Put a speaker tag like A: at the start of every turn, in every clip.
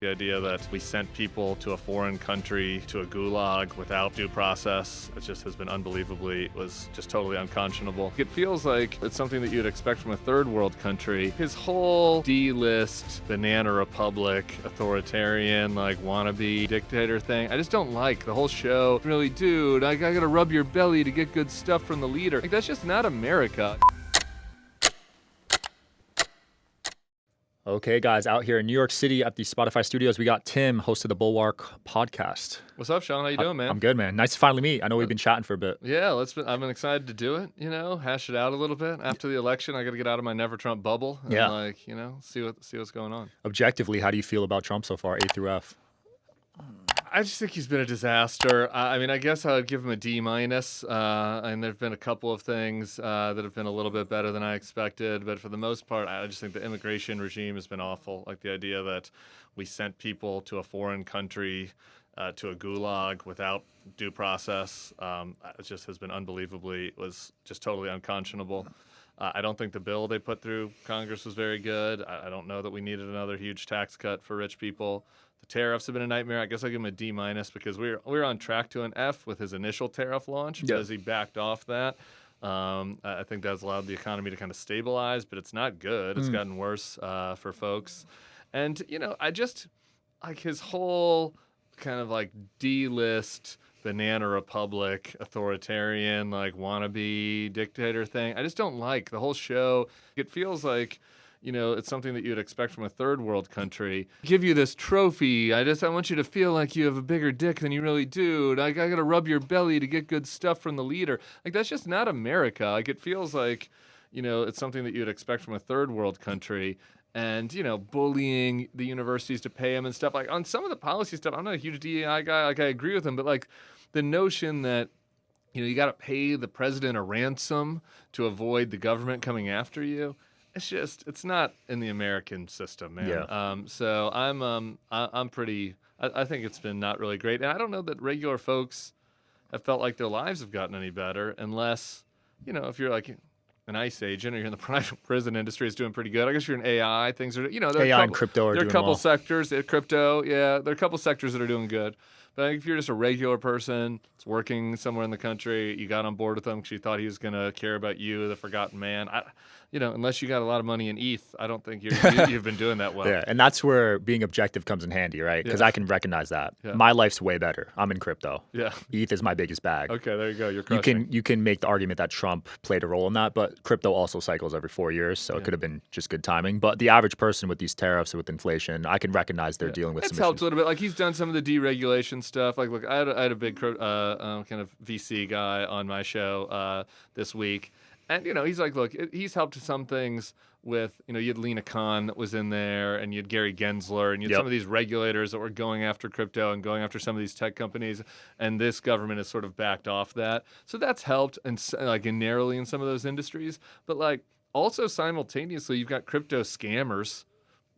A: The idea that we sent people to a foreign country, to a gulag without due process, it just has been unbelievably, was just totally unconscionable. It feels like it's something that you'd expect from a third world country. His whole D-list, banana republic, authoritarian, like wannabe dictator thing, I just don't like the whole show. Really, dude, I gotta rub your belly to get good stuff from the leader. Like, that's just not America.
B: Okay, guys, out here in New York City at the Spotify studios, we got Tim, host of the Bulwark podcast.
A: What's up, Sean? How you doing, man?
B: I'm good, man. Nice to finally meet. I know we've been chatting for a bit.
A: Yeah, I've been excited to do it, hash it out a little bit. After the election, I got to get out of my never Trump bubble and see what's going on.
B: Objectively, how do you feel about Trump so far, A through F?
A: I just think he's been a disaster. I guess I would give him a D-, and there've been a couple of things that have been a little bit better than I expected, but for the most part, I just think the immigration regime has been awful. Like the idea that we sent people to a foreign country, to a gulag without due process, it just has been was just totally unconscionable. I don't think the bill they put through Congress was very good. I don't know that we needed another huge tax cut for rich people. The tariffs have been a nightmare. I guess I'll give him a D- because we're on track to an F with his initial tariff launch, but as he backed off that, I think that's allowed the economy to kind of stabilize, but it's not good. It's gotten worse for folks. And, I just like his whole kind of like D-list banana republic, authoritarian, like wannabe dictator thing. I just don't like the whole show. It feels like, it's something that you'd expect from a third world country. Give you this trophy. I want you to feel like you have a bigger dick than you really do. I got to rub your belly to get good stuff from the leader. Like, that's just not America. Like, it feels like, it's something that you'd expect from a third world country. And, bullying the universities to pay him and stuff. Like, on some of the policy stuff, I'm not a huge DEI guy. Like, I agree with him. But, like, the notion that, you got to pay the president a ransom to avoid the government coming after you, it's not in the American system, man.
B: Yeah.
A: So I'm pretty, I think it's been not really great. And I don't know that regular folks have felt like their lives have gotten any better unless, if you're like an ICE agent or you're in the private prison industry, is doing pretty good. I guess you're in AI, things are, there are
B: AI and crypto are doing well.
A: There are a couple sectors, crypto, there are a couple sectors that are doing good. But I think if you're just a regular person that's working somewhere in the country, you got on board with him because you thought he was going to care about you, the forgotten man. Unless you got a lot of money in ETH, I don't think you've been doing that well.
B: Yeah, and that's where being objective comes in handy, right? Because I can recognize that. Yeah. My life's way better. I'm in crypto.
A: Yeah.
B: ETH is my biggest bag.
A: Okay, there you go. You're crushing.
B: You can make the argument that Trump played a role in that, but crypto also cycles every 4 years, so it could have been just good timing. But the average person with these tariffs, with inflation, I can recognize they're dealing with some issues.
A: It's helped a little bit. Like, he's done some of the deregulation stuff. Like, look, I had a big kind of VC guy on my show this week. And, he's like, look, he's helped some things with, you had Lena Khan that was in there, and you had Gary Gensler, and you had some of these regulators that were going after crypto and going after some of these tech companies, and this government has sort of backed off that. So that's helped, and like narrowly in some of those industries. But, like, also simultaneously, you've got crypto scammers,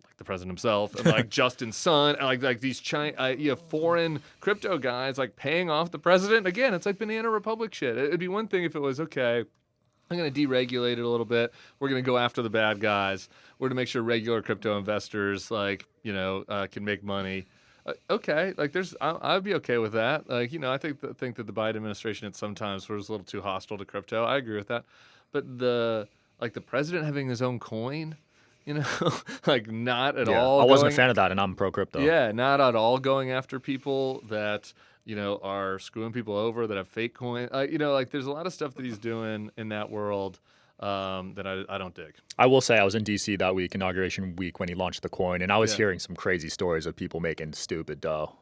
A: like the president himself, and like Justin Sun, and like these foreign crypto guys, like paying off the president. Again, it's like banana republic shit. It'd be one thing if it was, okay, I'm going to deregulate it a little bit. We're going to go after the bad guys. We're going to make sure regular crypto investors, can make money. Okay, like I'd be okay with that. Like, I think that the Biden administration at sometimes was a little too hostile to crypto. I agree with that. But the president having his own coin, like not at all.
B: I wasn't a fan of that, and I'm pro crypto.
A: Yeah, not at all going after people that are screwing people over, that have fake coin. There's a lot of stuff that he's doing in that world that I don't dig.
B: I will say I was in D.C. that week, inauguration week, when he launched the coin, and I was hearing some crazy stories of people making stupid dough.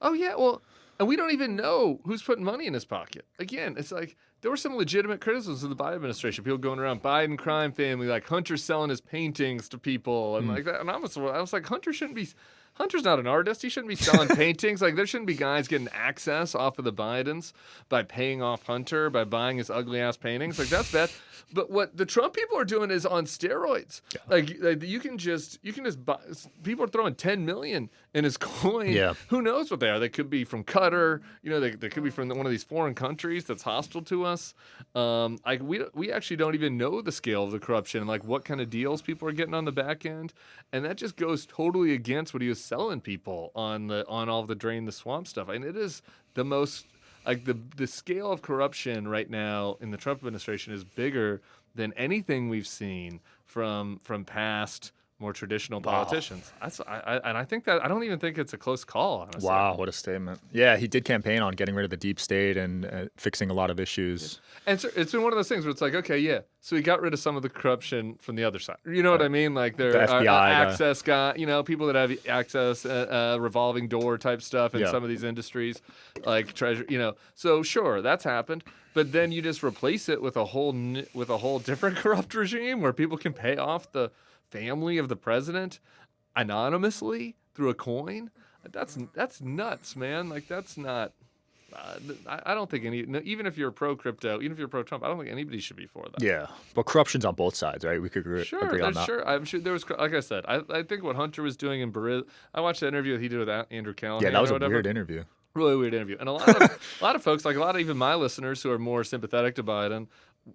A: Oh, yeah, well, and we don't even know who's putting money in his pocket. Again, it's like there were some legitimate criticisms of the Biden administration. People going around, Biden crime family, like Hunter selling his paintings to people and like that. And I was like, Hunter's not an artist. He shouldn't be selling paintings. Like, there shouldn't be guys getting access off of the Bidens by paying off Hunter, by buying his ugly-ass paintings. Like, that's bad. But what the Trump people are doing is on steroids. Yeah. Like you can just buy. People are throwing $10 million in his coin.
B: Yeah.
A: Who knows what they are? They could be from Qatar. They could be from one of these foreign countries that's hostile to us. We actually don't even know the scale of the corruption, like what kind of deals people are getting on the back end, and that just goes totally against what he was was selling people on all the drain the swamp stuff. And it is the most like the scale of corruption right now in the Trump administration is bigger than anything we've seen from past more traditional politicians. And I think that I don't even think it's a close call, honestly.
B: Wow, what a statement. Yeah, he did campaign on getting rid of the deep state and fixing a lot of issues.
A: And it's been one of those things where it's like, okay, yeah, so he got rid of some of the corruption from the other side. You know what I mean? Like there
B: The
A: are
B: FBI
A: access guy, people that have access, revolving door type stuff in some of these industries, like treasure. So sure, that's happened. But then you just replace it with a whole different corrupt regime where people can pay off the family of the president anonymously through a coin. That's nuts, man. Like that's not. I don't think even if you're pro crypto, even if you're pro Trump, I don't think anybody should be for that.
B: Yeah, but corruption's on both sides, right? We could agree on that.
A: Sure. I'm sure there was, like I said, I think what Hunter was doing in Brazil. I watched the interview that he did with Andrew Callahan.
B: Yeah, that was
A: a
B: weird interview.
A: Really weird interview, and a lot of folks, like a lot of even my listeners who are more sympathetic to Biden,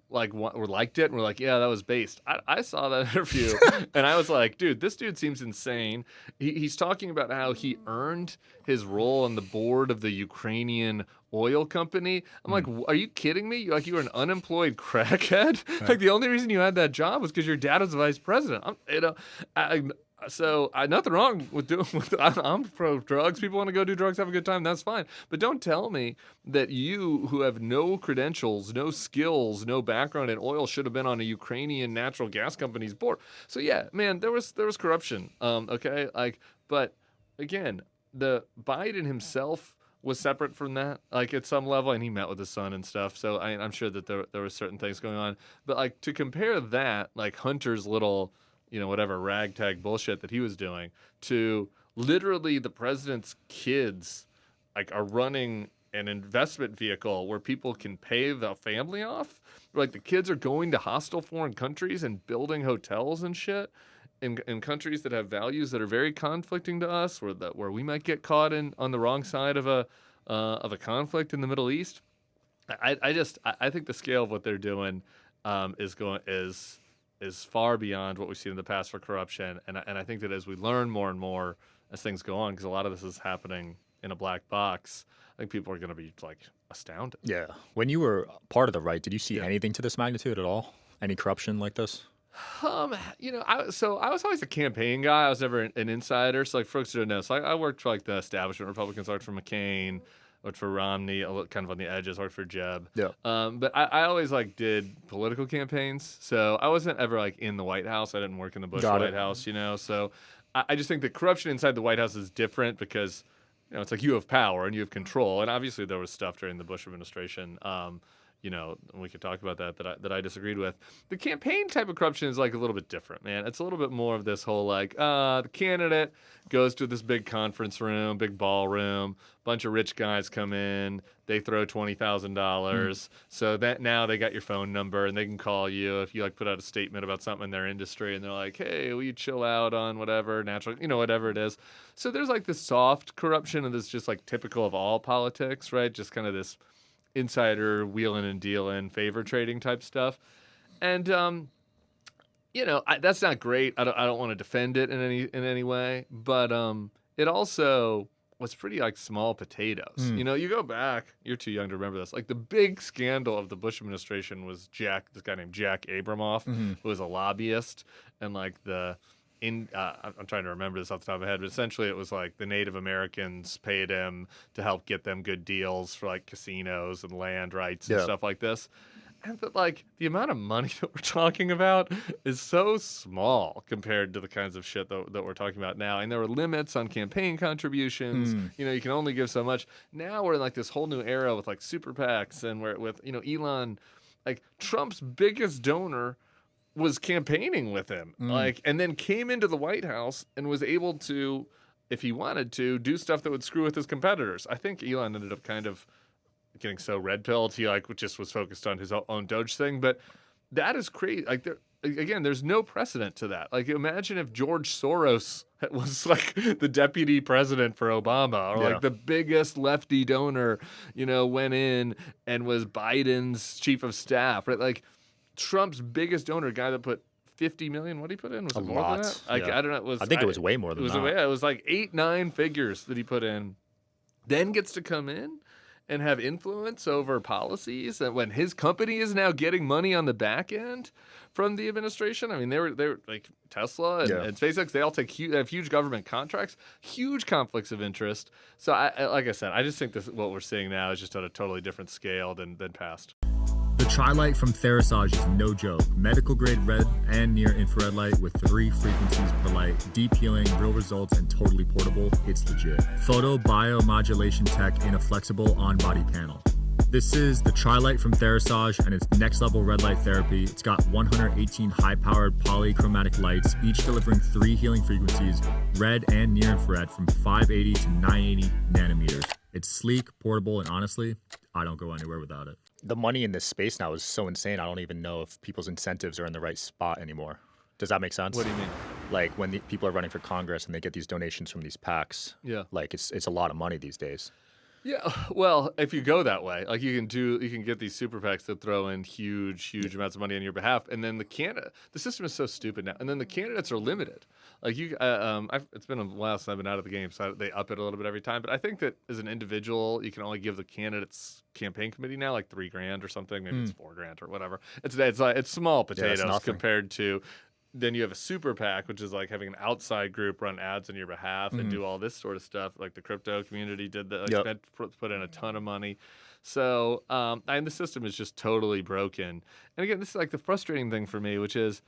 A: liked it and were like, yeah, that was based. I saw that interview and I was like, dude, this dude seems insane. He's talking about how he earned his role on the board of the Ukrainian oil company. I'm like, are you kidding me? Like, you were an unemployed crackhead? Like, the only reason you had that job was because your dad was the vice president. So nothing wrong with doing. I'm pro drugs. People want to go do drugs, have a good time. That's fine. But don't tell me that you, who have no credentials, no skills, no background in oil, should have been on a Ukrainian natural gas company's board. So yeah, man, there was corruption. Okay, but again, the Biden himself was separate from that, at some level, and he met with his son and stuff. So I'm sure that there were certain things going on. But to compare that, Hunter's little, whatever ragtag bullshit that he was doing, to literally the president's kids, are running an investment vehicle where people can pay the family off. The kids are going to hostile foreign countries and building hotels and shit in countries that have values that are very conflicting to us, where we might get caught on the wrong side of a conflict in the Middle East. I think the scale of what they're doing is far beyond what we've seen in the past for corruption, and I think that as we learn more and more as things go on, because a lot of this is happening in a black box, I think people are going to be astounded.
B: Yeah. When you were part of the right, did you see anything to this magnitude at all? Any corruption like this?
A: I was always a campaign guy. I was never an insider. So folks don't know. So I worked for the establishment Republicans. I worked for McCain, worked for Romney, kind of on the edges. Worked for Jeb.
B: Yeah.
A: But I always did political campaigns. So I wasn't ever in the White House. I didn't work in the Bush White House. So I just think the corruption inside the White House is different because it's you have power and you have control. And obviously there was stuff during the Bush administration. We could talk about that I disagreed with. The campaign type of corruption is a little bit different, man. It's a little bit more of this whole the candidate goes to this big conference room, big ballroom, bunch of rich guys come in, they throw $20,000, so that now they got your phone number and they can call you if you put out a statement about something in their industry, and they're like, hey, will you chill out on whatever natural, whatever it is. So there's this soft corruption and this just typical of all politics, right? Just kind of this insider wheeling and dealing, favor trading type stuff, and that's not great. I don't want to defend it in any way, but it also was pretty small potatoes. You go back, you're too young to remember this. The big scandal of the Bush administration was this guy named Jack Abramoff, who was a lobbyist, and I'm trying to remember this off the top of my head, but essentially it was the Native Americans paid him to help get them good deals for casinos and land rights and stuff like this. And but the amount of money that we're talking about is so small compared to the kinds of shit that we're talking about now. And there were limits on campaign contributions. You can only give so much. Now we're in this whole new era with super PACs and with Elon, Trump's biggest donor was campaigning with him, and then came into the White House and was able to, if he wanted to, do stuff that would screw with his competitors. I think Elon ended up kind of getting so red-pilled, he just was focused on his own Doge thing. But that is crazy. There's no precedent to that. Imagine if George Soros was the deputy president for Obama, or the biggest lefty donor, went in and was Biden's chief of staff, right? Trump's biggest donor, guy that put 50 million. What did he put in? Was
B: A
A: it more
B: lot,
A: than that? Like,
B: yeah.
A: I don't know.
B: I think it was way more than that.
A: It was like 8-9 figures that he put in. Then gets to come in and have influence over policies, and when his company is now getting money on the back end from the administration. I mean, they were like Tesla and SpaceX. They all they have huge government contracts, huge conflicts of interest. So, like I said, I just think what we're seeing now is just on a totally different scale than past.
B: The Tri-Light from Therasage is no joke. Medical grade red and near infrared light with 3 frequencies per light, deep healing, real results, and totally portable. It's legit. Photo biomodulation tech in a flexible on-body panel. This is the Tri-Light from Therasage, and it's next level red light therapy. It's got 118 high-powered polychromatic lights, each delivering 3 healing frequencies, red and near infrared, from 580 to 980 nanometers. It's sleek, portable, and honestly, I don't go anywhere without it. The money in this space now is so insane. I don't even know if people's incentives are in the right spot anymore. Does that make sense?
A: What do you mean?
B: Like when people are running for Congress and they get these donations from these PACs.
A: Yeah.
B: Like it's a lot of money these days.
A: Yeah, well, if you go that way, like you can get these super PACs that throw in huge amounts of money on your behalf, and then the system is so stupid now, and then the candidates are limited. Like it's been a while since I've been out of the game, so they up it a little bit every time. But I think that as an individual, you can only give the candidates campaign committee now like $3,000 or something, maybe it's $4,000 or whatever. It's small potatoes compared to. Then you have a super PAC, which is like having an outside group run ads on your behalf and do all this sort of stuff. Like the crypto community did that, put in a ton of money. So, and the system is just totally broken. And again, this is like the frustrating thing for me, which is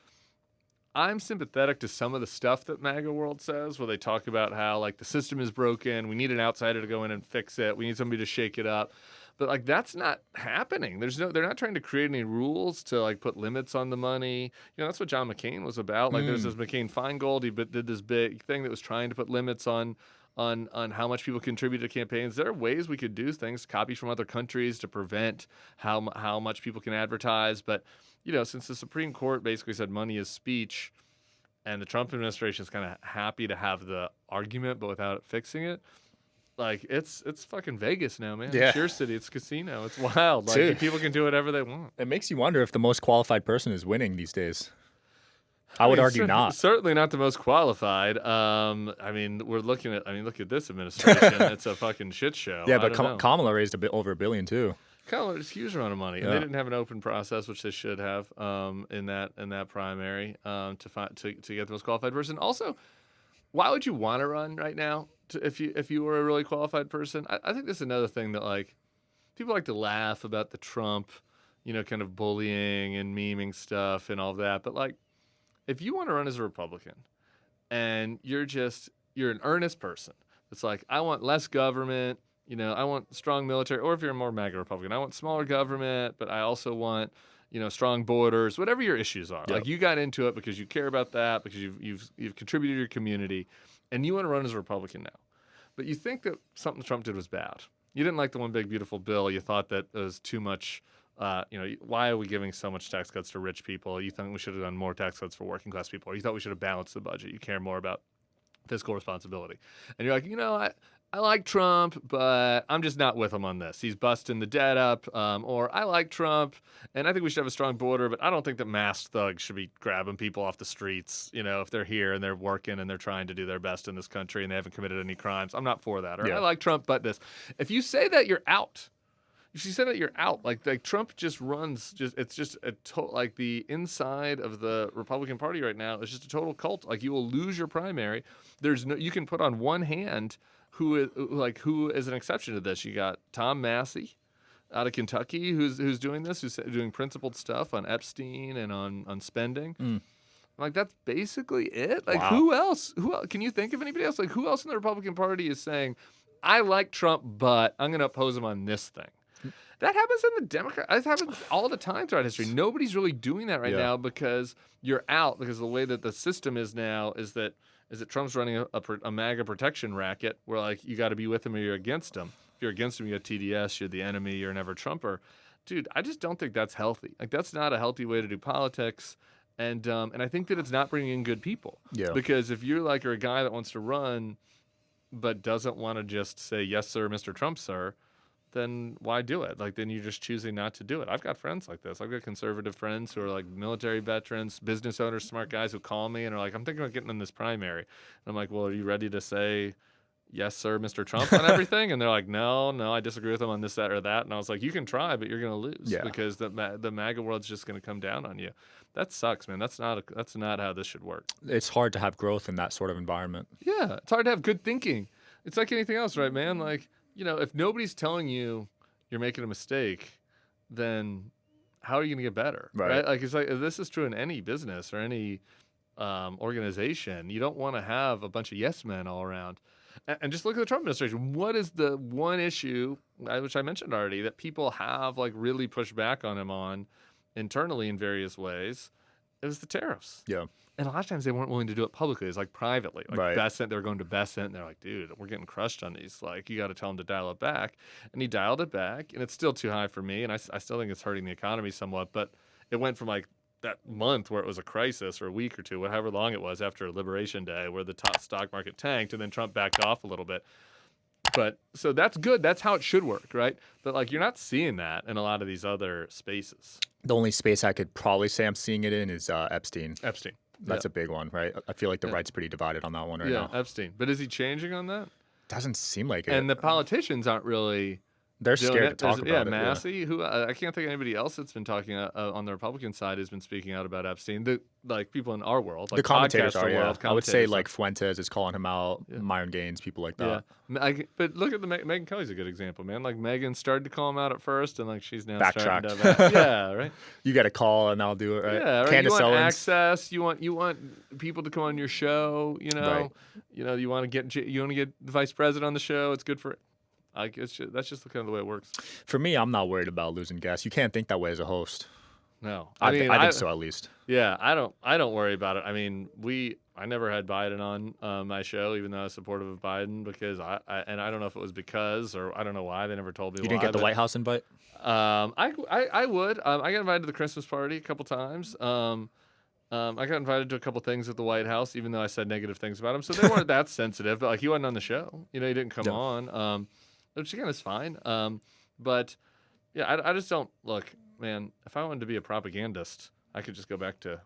A: I'm sympathetic to some of the stuff that MAGA World says, where they talk about how like the system is broken. We need an outsider to go in and fix it. We need somebody to shake it up. But like that's not happening. They're not trying to create any rules to like put limits on the money. You know, that's what John McCain was about. Like there's this McCain-Feingold. He did this big thing that was trying to put limits on how much people contribute to campaigns. There are ways we could do things, copy from other countries to prevent how much people can advertise. But you know, since the Supreme Court basically said money is speech, and the Trump administration is kind of happy to have the argument, but without fixing it. Like it's fucking Vegas now, man.
B: Yeah.
A: It's your city. It's a casino. It's wild. Like people can do whatever they want.
B: It makes you wonder if the most qualified person is winning these days. I would argue not.
A: Certainly not the most qualified. I mean, look at this administration. It's a fucking shit show.
B: Yeah, but Kamala raised over $1 billion too.
A: Kamala is a huge amount of money, and they didn't have an open process, which they should have in that primary to get the most qualified person. Also, why would you want to run right now? If you were a really qualified person, I think this is another thing that like people like to laugh about the Trump, kind of bullying and memeing stuff and all that. But like, if you want to run as a Republican, and you're an earnest person, it's like I want less government, I want strong military, or if you're a more MAGA Republican, I want smaller government, but I also want strong borders, whatever your issues are. Yep. Like you got into it because you care about that, because you've contributed to your community. And you want to run as a Republican now. But you think that something Trump did was bad. You didn't like the one big beautiful bill. You thought that it was too much, why are we giving so much tax cuts to rich people? You think we should have done more tax cuts for working class people. Or you thought we should have balanced the budget. You care more about fiscal responsibility. And you're like, I like Trump, but I'm just not with him on this. He's busting the debt up. Or I like Trump, and I think we should have a strong border, but I don't think that masked thugs should be grabbing people off the streets, if they're here and they're working and they're trying to do their best in this country and they haven't committed any crimes. I'm not for that. Or I like Trump, but this. If you say that, you're out. If you say that, you're out. Like Trump just runs. It's just like the inside of the Republican Party right now is just a total cult. Like you will lose your primary. You can put on one hand who is an exception to this. You got Tom Massey out of Kentucky who's doing this, who's doing principled stuff on Epstein and on spending. Like that's basically it. Like
B: wow.
A: Who else? Can you think of anybody else? Like who else in the Republican Party is saying, I like Trump, but I'm going to oppose him on this thing? That happens in the Democrat. It happens all the time throughout history. Nobody's really doing that right now because you're out. Because the way that the system is now is that Trump's running a MAGA protection racket where like you got to be with him or you're against him. If you're against him, you got TDS. You're the enemy. You're an ever-Trumper. Dude, I just don't think that's healthy. Like that's not a healthy way to do politics. And I think that it's not bringing in good people. Yeah. Because if you're a guy that wants to run but doesn't want to just say, yes, sir, Mr. Trump, sir, then why do it? Like, then you're just choosing not to do it. I've got friends like this. I've got conservative friends who are like military veterans, business owners, smart guys who call me and are like, I'm thinking about getting in this primary. And I'm like, well, are you ready to say, yes, sir, Mr. Trump on everything? And they're like, no, I disagree with him on this, that, or that. And I was like, you can try, but you're going to lose because the MAGA world's just going to come down on you. That sucks, man. That's not how this should work.
B: It's hard to have growth in that sort of environment.
A: Yeah, it's hard to have good thinking. It's like anything else, right, man? Like, if nobody's telling you you're making a mistake, then how are you going to get better? Right? Like, it's like this is true in any business or any organization. You don't want to have a bunch of yes men all around. And just look at the Trump administration. What is the one issue, which I mentioned already, that people have like really pushed back on him on internally in various ways? It was the tariffs.
B: Yeah.
A: And a lot of times they weren't willing to do it publicly. It's like privately. Like Bessent, they were going to Bessent, and they're like, dude, we're getting crushed on these. Like, you got to tell them to dial it back. And he dialed it back, and it's still too high for me, and I still think it's hurting the economy somewhat. But it went from like that month where it was a crisis, or a week or two, however long it was after Liberation Day, where the top stock market tanked, and then Trump backed off a little bit. But so that's good. That's how it should work, right? But like, you're not seeing that in a lot of these other spaces.
B: The only space I could probably say I'm seeing it in is Epstein. That's a big one, right? I feel like the right's pretty divided on that one right now.
A: Yeah, Epstein. But is he changing on that?
B: Doesn't seem like it.
A: And the politicians aren't really.
B: They're scared to talk about it.
A: Yeah, Massey, who I can't think of anybody else that's been talking on the Republican side has been speaking out about Epstein. Like people in our world, like
B: the commentators are.
A: World,
B: I would say like Fuentes is calling him out, Myron Gaines, people like that.
A: Yeah, but look at Megyn Kelly's a good example, man. Like Megyn started to call him out at first, and like she's now
B: backtracked.
A: Starting to yeah, right.
B: You got a call, and I'll do it, right?
A: Yeah, right.
B: Candace
A: you want
B: Owens.
A: access. You want people to come on your show. You want to get the vice president on the show. It's good for. That's just the kind of the way it works.
B: For me, I'm not worried about losing guests. You can't think that way as a host.
A: No,
B: I think so at least.
A: Yeah, I don't worry about it. I mean, I never had Biden on my show, even though I was supportive of Biden, because I don't know if it was because or I don't know why they never told me.
B: You didn't get the White House invite?
A: I would. I got invited to the Christmas party a couple times. I got invited to a couple things at the White House, even though I said negative things about him. So they weren't that sensitive. But like he wasn't on the show. He didn't come on. Which again is fine. But yeah, I just don't look, man. If I wanted to be a propagandist, I could just go back to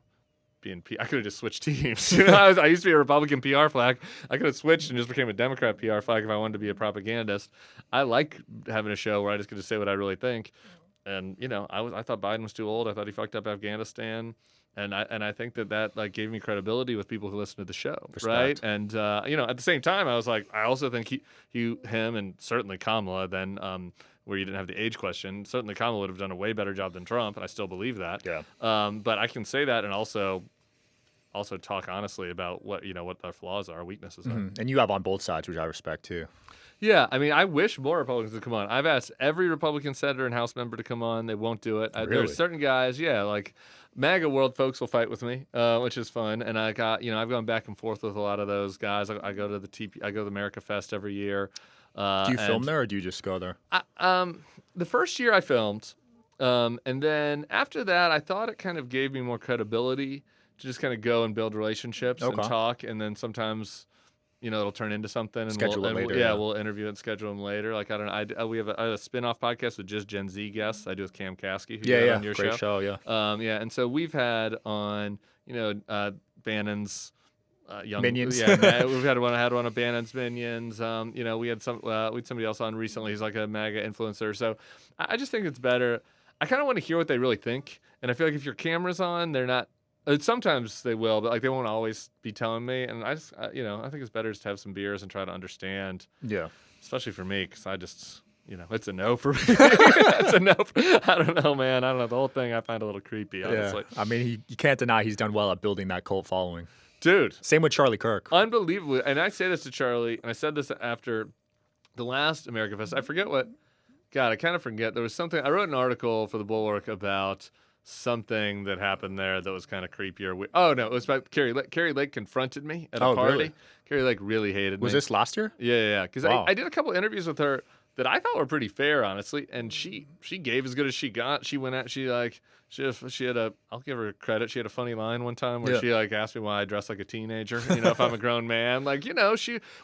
A: being. I could have just switched teams. I used to be a Republican PR flag. I could have switched and just became a Democrat PR flag if I wanted to be a propagandist. I like having a show where I just get to say what I really think. And I thought Biden was too old. I thought he fucked up Afghanistan. And I think that like gave me credibility with people who listen to the show,
B: Respect.
A: right? And at the same time, I was like, I also think him, and certainly Kamala, then where you didn't have the age question, certainly Kamala would have done a way better job than Trump, and I still believe that.
B: Yeah.
A: But I can say that and also talk honestly about what our flaws are, weaknesses are.
B: And you have on both sides, which I respect too.
A: Yeah, I mean, I wish more Republicans would come on. I've asked every Republican senator and House member to come on. They won't do it.
B: Really?
A: There's certain guys, like MAGA world folks will fight with me, which is fun. And I got, I've gone back and forth with a lot of those guys. I go to the America Fest every year.
B: Do you film there or do you just go there?
A: The first year I filmed, and then after that, I thought it kind of gave me more credibility to just kind of go and build relationships and talk, and then sometimes. It'll turn into something, and
B: schedule it later.
A: We'll interview and schedule them later. Like I don't know, we have a spin-off podcast with just Gen Z guests. I do with Cam Caskey, who you on your
B: great show.
A: And so we've had on, Bannon's young
B: Minions.
A: Yeah, we've had one. I had one of Bannon's Minions. We had somebody else on recently. He's like a MAGA influencer. So I just think it's better. I kind of want to hear what they really think, and I feel like if your camera's on, they're not. Sometimes they will, but like they won't always be telling me. And I just, I think it's better just to have some beers and try to understand. Yeah. Especially for me, because I just, it's a no for me. It's a no. I don't know, man. I don't know. The whole thing I find a little creepy, honestly.
B: Yeah. I mean, you can't deny he's done well at building that cult following.
A: Dude.
B: Same with Charlie Kirk.
A: Unbelievably. And I say this to Charlie, and I said this after the last America Fest. I forget what. God, I kind of forget. There was something. I wrote an article for the Bulwark about something that happened there that was kind of creepier. Oh no, it was about Carrie Lake. Carrie Lake confronted me at a party. Really? Carrie Lake really hated me.
B: Was this last year?
A: Yeah. Because I did a couple interviews with her that I thought were pretty fair, honestly. And she gave as good as she got. She went out. She had a. I'll give her credit. She had a funny line one time where she asked me why I dress like a teenager. If I'm a grown man,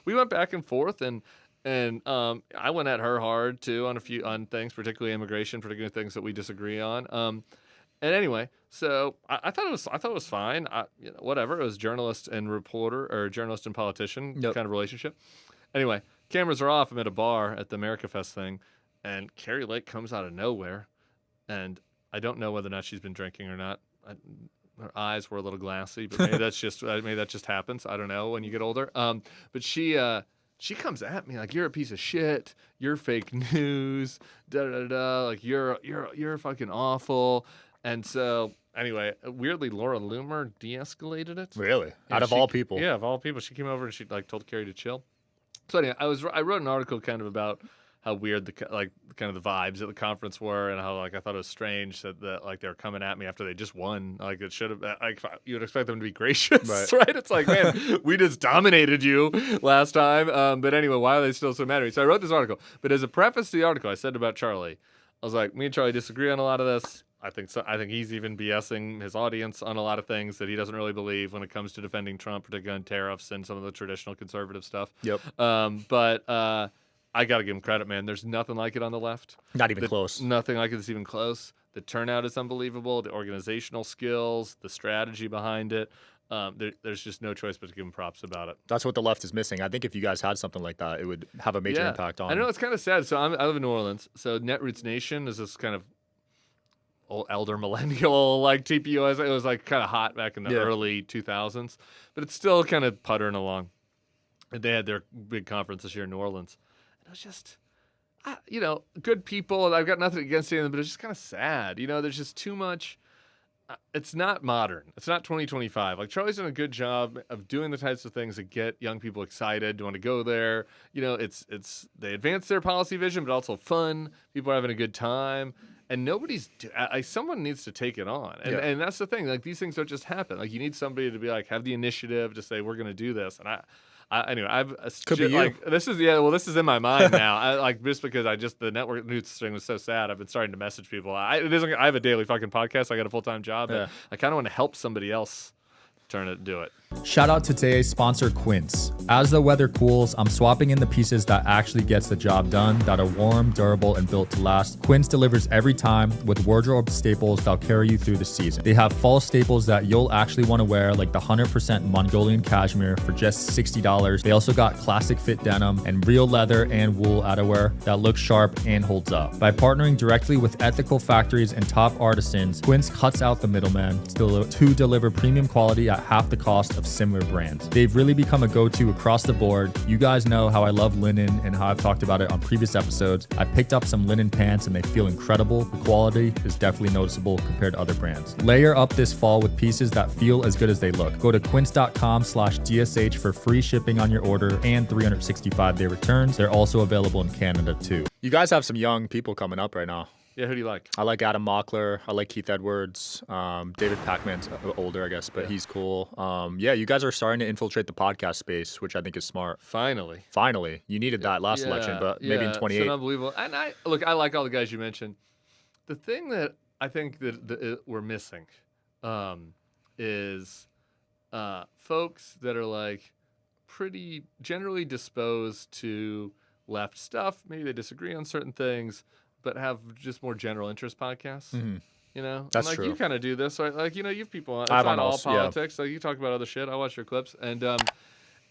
A: we went back and forth and And I went at her hard too on things, particularly immigration, particularly things that we disagree on. And anyway, so I thought it was fine. Whatever. It was journalist and reporter, or journalist and politician kind of relationship. Anyway, cameras are off. I'm at a bar at the America Fest thing, and Carrie Lake comes out of nowhere, and I don't know whether or not she's been drinking or not. Her eyes were a little glassy, but maybe that just happens. I don't know when you get older. But she comes at me like, you're a piece of shit. You're fake news. Da da da. Like you're fucking awful. And so anyway, weirdly, Laura Loomer de-escalated it.
B: Really? Out of all people?
A: Yeah, of all people, she came over and she like told Carrie to chill. So anyway, I wrote an article kind of about how weird the vibes at the conference were, and how like I thought it was strange that like they were coming at me after they just won. Like it should have, like you would expect them to be gracious, right? It's like, man, we just dominated you last time. But anyway, why are they still so mad at me? So I wrote this article, but as a preface to the article, I said about Charlie, I was like, me and Charlie disagree on a lot of this. I think he's even BSing his audience on a lot of things that he doesn't really believe when it comes to defending Trump, particularly on tariffs and some of the traditional conservative stuff.
B: Yep.
A: But I got to give him credit, man. There's nothing like it on the left.
B: Not even close.
A: Nothing like it is even close. The turnout is unbelievable. The organizational skills, the strategy behind it. There's just no choice but to give him props about it.
B: That's what the left is missing. I think if you guys had something like that, it would have a major impact on.
A: I know it's kind of sad. So I live in New Orleans. So Netroots Nation is this kind of old elder millennial like TPO. It was like kind of hot back in the early 2000s, but it's still kind of puttering along. And they had their big conference this year in New Orleans. And it was just, good people. I've got nothing against any of them, but it's just kind of sad. There's just too much. It's not modern. It's not 2025. Like Charlie's done a good job of doing the types of things that get young people excited to want to go there. It's they advance their policy vision, but also fun. People are having a good time. And someone needs to take it on. And that's the thing. Like, these things don't just happen. Like, you need somebody to be like, have the initiative to say, we're going to do this. And
B: Could be you.
A: Like, this is in my mind now. Just because the network news thing was so sad, I've been starting to message people. I have a daily fucking podcast. I got a full-time job. And I kind of want to help somebody else do it.
B: Shout out to today's sponsor, Quince. As the weather cools, I'm swapping in the pieces that actually gets the job done, that are warm, durable, and built to last. Quince delivers every time with wardrobe staples that'll carry you through the season. They have fall staples that you'll actually want to wear, like the 100% Mongolian cashmere for just $60. They also got classic fit denim and real leather and wool outerwear that looks sharp and holds up. By partnering directly with ethical factories and top artisans, Quince cuts out the middleman to deliver premium quality at half the cost of similar brands. They've really become a go-to across the board. You guys know how I love linen and how I've talked about it on previous episodes. I picked up some linen pants and they feel incredible. The quality is definitely noticeable compared to other brands. Layer up this fall with pieces that feel as good as they look. Go to quince.com/DSH for free shipping on your order and 365-day returns. They're also available in Canada too. You guys have some young people coming up right now.
A: Yeah, who do you like?
B: I like Adam Mockler. I like Keith Edwards. David Pacman's older, I guess, but he's cool. You guys are starting to infiltrate the podcast space, which I think is smart.
A: Finally.
B: You needed that last election, but maybe in 28.
A: It's unbelievable. And I like all the guys you mentioned. The thing that I think that we're missing is folks that are like pretty generally disposed to left stuff. Maybe they disagree on certain things, but have just more general interest podcasts. Mm-hmm.
B: That's true.
A: You kind of do this, right? Like, you have people on. It's not all politics. Like, you talk about other shit. I watch your clips, and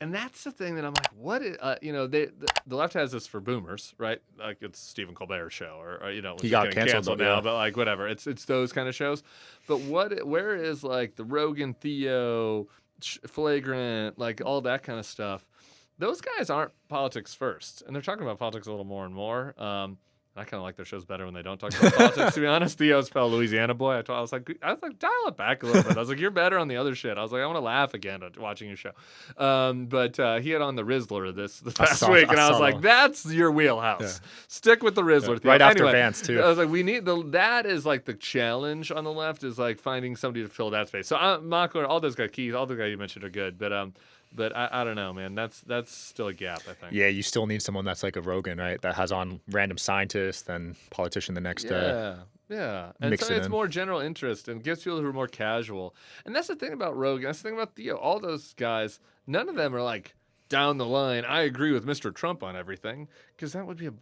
A: that's the thing that I'm like, what is, the left has this for boomers, right? Like, it's Stephen Colbert's show, or
B: he got canceled
A: now, but like whatever. It's those kind of shows. But where is like the Rogan, Theo, Flagrant, like all that kind of stuff? Those guys aren't politics first, and they're talking about politics a little more and more. I kind of like their shows better when they don't talk about politics, to be honest. Theo's fellow Louisiana boy. I was like, dial it back a little bit. I was like, you're better on the other shit. I was like, I want to laugh again watching your show. But he had on the Rizzler this past week, and I was like, that's your wheelhouse. Yeah. Stick with the Rizzler.
B: Yeah. Right after Vance, too.
A: I was like, that is like the challenge on the left, is like finding somebody to fill that space. So Mockler, all those guys, Keith, all the guys you mentioned are good, but I don't know, man. That's still a gap, I think.
B: Yeah, you still need someone that's like a Rogan, right? That has on random scientist and politician the next day.
A: Yeah. And so it's more general interest and gives people who are more casual. And that's the thing about Rogan. That's the thing about Theo. All those guys, none of them are like down the line, I agree with Mr. Trump on everything, because that would be a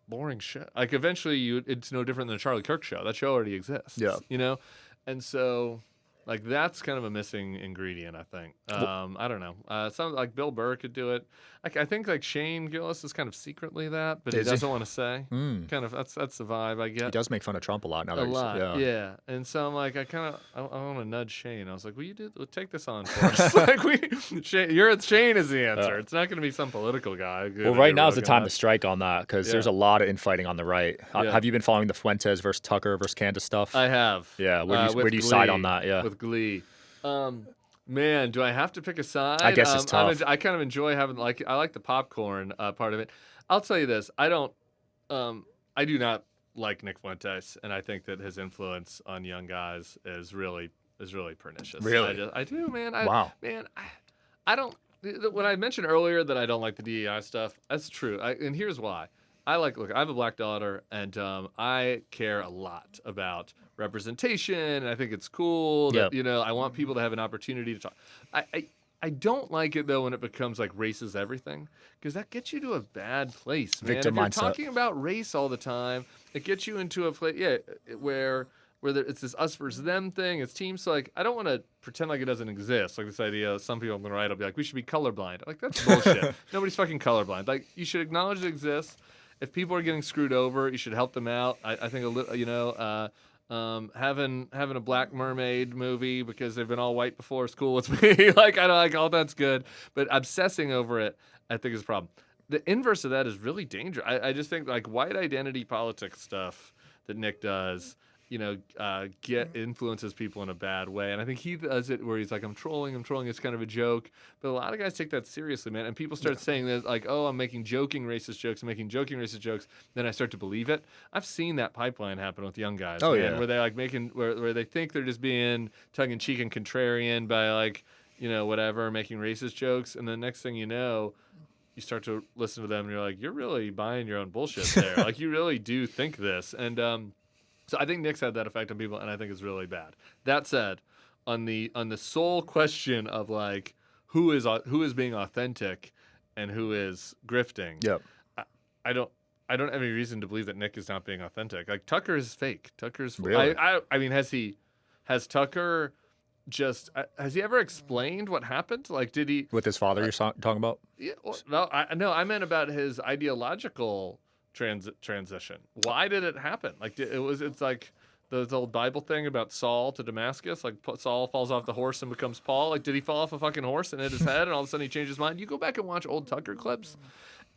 A: boring show. Like, eventually, it's no different than a Charlie Kirk show. That show already exists.
B: Yeah.
A: You know? And so, like, that's kind of a missing ingredient, I think. I don't know. Some like Bill Burr could do it. I think like Shane Gillis is kind of secretly that, but he doesn't want to say. Kind of that's the vibe I get.
B: He does make fun of Trump a lot now.
A: A lot, yeah. And so I'm like, I want to nudge Shane. I was like, will you take this on for us? Like, Shane is the answer. It's not going to be some political guy.
B: Well, right now is the time to strike on that, because there's a lot of infighting on the right. Have you been following the Fuentes versus Tucker versus Candace stuff?
A: I have.
B: Yeah. Where do you side on that? Yeah.
A: With glee. Man, do I have to pick a side?
B: I guess it's tough.
A: I kind of enjoy having I like the popcorn part of it. I'll tell you this: I do not like Nick Fuentes, and I think that his influence on young guys is really pernicious.
B: Really,
A: I do, man.
B: Wow,
A: man. I don't. When I mentioned earlier that I don't like the DEI stuff, that's true. And here's why. Look, I have a black daughter, and I care a lot about representation, and I think it's cool that, I want people to have an opportunity to talk. I don't like it, though, when it becomes like race is everything, because that gets you to a bad place, man.
B: Victim
A: if you're
B: mindset.
A: talking about race all the time, it gets you into a place, where it's this us versus them thing. It's teams. So, like, I don't want to pretend like it doesn't exist. Like this idea, some people on the right will be like, we should be colorblind. Like, that's bullshit. Nobody's fucking colorblind. Like, you should acknowledge it exists. If people are getting screwed over, you should help them out. I think having a Black Mermaid movie because they've been all white before is cool with me. Like, I don't like all that's good, but obsessing over it, I think, is a problem. The inverse of that is really dangerous. I just think like white identity politics stuff that Nick does, influences people in a bad way. And I think he does it where he's like, I'm trolling. It's kind of a joke. But a lot of guys take that seriously, man. And people start saying that, like, oh, I'm making joking racist jokes. Then I start to believe it. I've seen that pipeline happen with young guys, where they're like where they think they're just being tongue-in-cheek and contrarian by like, whatever, making racist jokes. And the next thing you know, you start to listen to them and you're like, you're really buying your own bullshit there. Like, you really do think this. And, so I think Nick's had that effect on people, and I think it's really bad. That said, on the sole question of like who is being authentic and who is grifting, I don't have any reason to believe that Nick is not being authentic. Like, Tucker is fake. Tucker's
B: really.
A: I mean, has Tucker just has he ever explained what happened? Like, did he
B: with his father? You're talking about?
A: Yeah. No, I meant about his ideological transition. Why did it happen? Like, it's like the old Bible thing about Saul to Damascus. Like, Saul falls off the horse and becomes Paul. Like, did he fall off a fucking horse and hit his head and all of a sudden he changed his mind? You go back and watch old Tucker clips,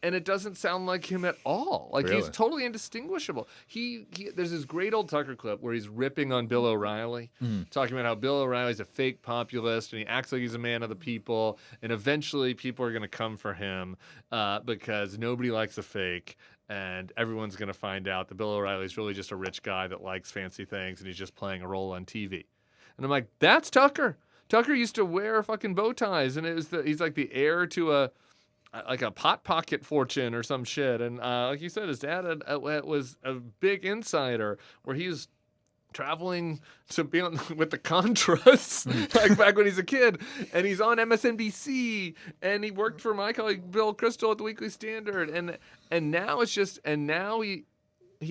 A: and it doesn't sound like him at all. Like,
B: really?
A: He's totally indistinguishable. There's this great old Tucker clip where he's ripping on Bill O'Reilly, talking about how Bill O'Reilly's a fake populist and he acts like he's a man of the people, and eventually people are going to come for him because nobody likes a fake. And everyone's going to find out that Bill O'Reilly's really just a rich guy that likes fancy things and he's just playing a role on TV. And I'm like, that's Tucker. Tucker used to wear fucking bow ties, and he's like the heir to a pot pocket fortune or some shit. And like you said, his dad was a big insider where he's traveling to be with the Contras, like back when he's a kid, and he's on MSNBC, and he worked for my colleague Bill Kristol at the Weekly Standard, and now it's just, and now he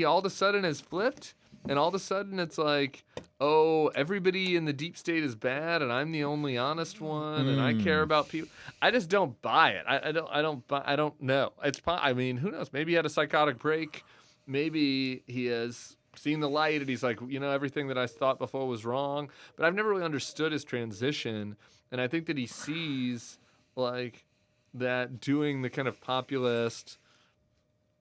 A: all of a sudden has flipped, and all of a sudden it's like, oh, everybody in the deep state is bad, and I'm the only honest one, and I care about people. I just don't buy it. I don't know. I mean, who knows? Maybe he had a psychotic break. Maybe he has seen the light and he's like, everything that I thought before was wrong. But I've never really understood his transition. And I think that he sees like that doing the kind of populist,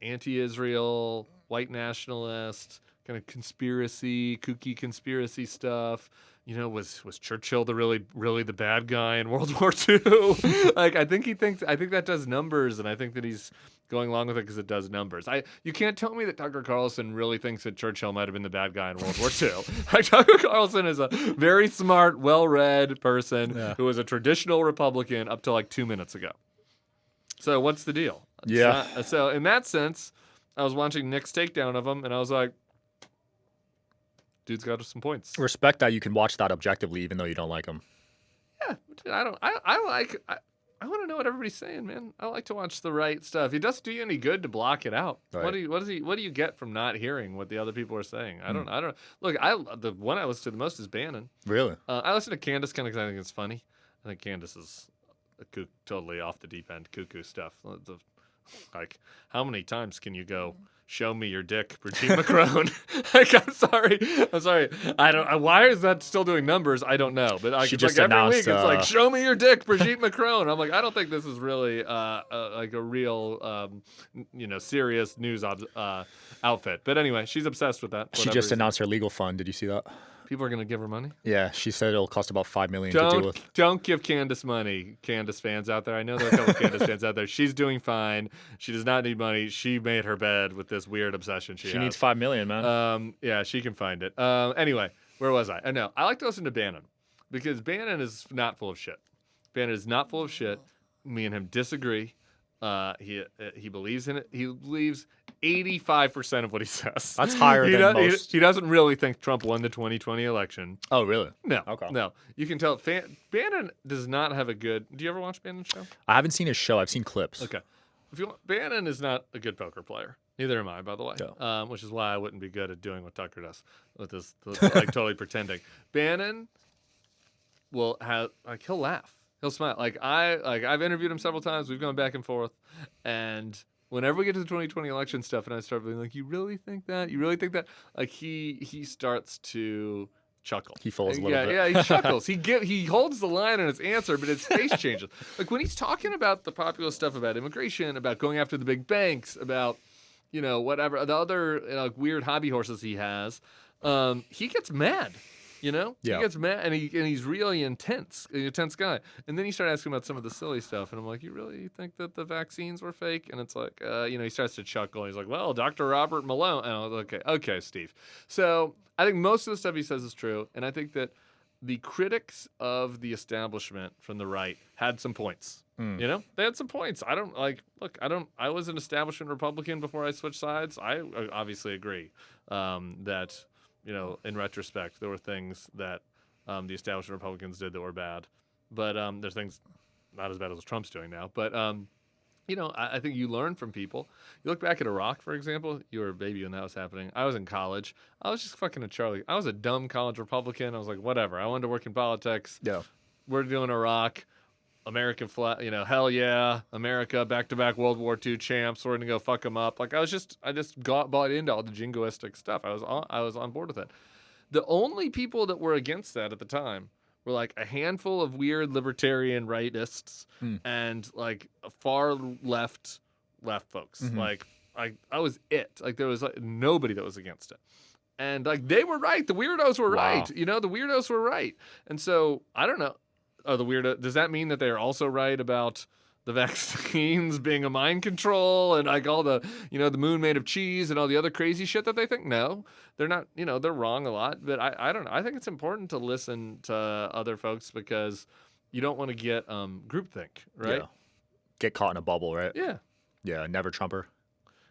A: anti-Israel, white nationalist, kind of kooky conspiracy stuff. Was Churchill the really the bad guy in World War II? Like, I think that does numbers, and I think that he's going along with it because it does numbers. You can't tell me that Tucker Carlson really thinks that Churchill might have been the bad guy in World War II. Like, Tucker Carlson is a very smart, well-read person who was a traditional Republican up to like 2 minutes ago. So what's the deal?
B: Yeah.
A: So in that sense, I was watching Nick's takedown of him, and I was like, dude's got some points.
B: Respect that you can watch that objectively, even though you don't like him.
A: Yeah, I I want to know what everybody's saying, man. I like to watch the right stuff. It doesn't do you any good to block it out.
B: Right.
A: What do you get from not hearing what the other people are saying? I don't. Look, the one I listen to the most is Bannon.
B: Really?
A: I listen to Candace kind of because I think it's funny. I think Candace is totally off the deep end, cuckoo stuff. Like, how many times can you go? Show me your dick, Brigitte Macron. Like, I'm sorry. I don't. Why is that still doing numbers? I don't know. But
B: She
A: it's
B: just
A: like every
B: announced,
A: week, it's like, show me your dick, Brigitte Macron. I'm like, I don't think this is really like a real, serious news outfit. But anyway, she's obsessed with that.
B: She just announced her legal fund. Did you see that?
A: People are gonna give her money.
B: Yeah, she said it'll cost about $5 million to deal with.
A: Don't give Candace money, Candace fans out there. I know there are a couple of Candace fans out there. She's doing fine. She does not need money. She made her bed with this weird obsession she has.
B: She needs $5 million, man.
A: Yeah, she can find it. Anyway, where was I? No, I like to listen to Bannon because Bannon is not full of shit. Bannon is not full of shit. Me and him disagree. He believes in it. He believes 85% of what he says.
B: That's higher than most.
A: He doesn't really think Trump won the 2020 election.
B: Oh, really?
A: No.
B: Okay.
A: No. You can tell Bannon does not have a good. Do you ever watch Bannon's show?
B: I haven't seen his show. I've seen clips.
A: Okay. Bannon is not a good poker player. Neither am I, by the way.
B: No.
A: Which is why I wouldn't be good at doing what Tucker does with this, like totally pretending. Bannon will have he'll laugh. He'll smile. I've interviewed him several times. We've gone back and forth, and whenever we get to the 2020 election stuff, and I start being like, "You really think that? You really think that?" Like he starts to chuckle.
B: He folds a little bit.
A: Yeah, he chuckles. He holds the line in his answer, but his face changes. Like when he's talking about the popular stuff about immigration, about going after the big banks, about whatever the other weird hobby horses he has, he gets mad.
B: Yeah.
A: He gets mad, and he's really an intense guy. And then you start asking about some of the silly stuff, and I'm like, you really think that the vaccines were fake? And it's like, he starts to chuckle. And he's like, well, Dr. Robert Malone. And I was like, okay, Steve. So I think most of the stuff he says is true, and I think that the critics of the establishment from the right had some points. They had some points. I was an establishment Republican before I switched sides. I obviously agree that. In retrospect, there were things that the establishment Republicans did that were bad. But there's things not as bad as Trump's doing now. But, I think you learn from people. You look back at Iraq, for example. You were a baby when that was happening. I was in college. I was just fucking a Charlie. I was a dumb college Republican. I was like, whatever. I wanted to work in politics.
B: Yeah.
A: We're doing Iraq. American flag, hell yeah, America, back-to-back World War II champs. We're gonna go fuck them up. Like I just bought into all the jingoistic stuff. I was on board with it. The only people that were against that at the time were like a handful of weird libertarian rightists and like far left folks.
B: Mm-hmm.
A: Like I was it. Like there was nobody that was against it. And like they were right. The weirdos were right. The weirdos were right. And so I don't know. The weirdo. Does that mean that they're also right about the vaccines being a mind control and like all the, the moon made of cheese and all the other crazy shit that they think? No, they're not. They're wrong a lot. But I don't know. I think it's important to listen to other folks because you don't want to get groupthink, right?
B: Yeah. Get caught in a bubble, right?
A: Yeah.
B: Yeah, never Trumper.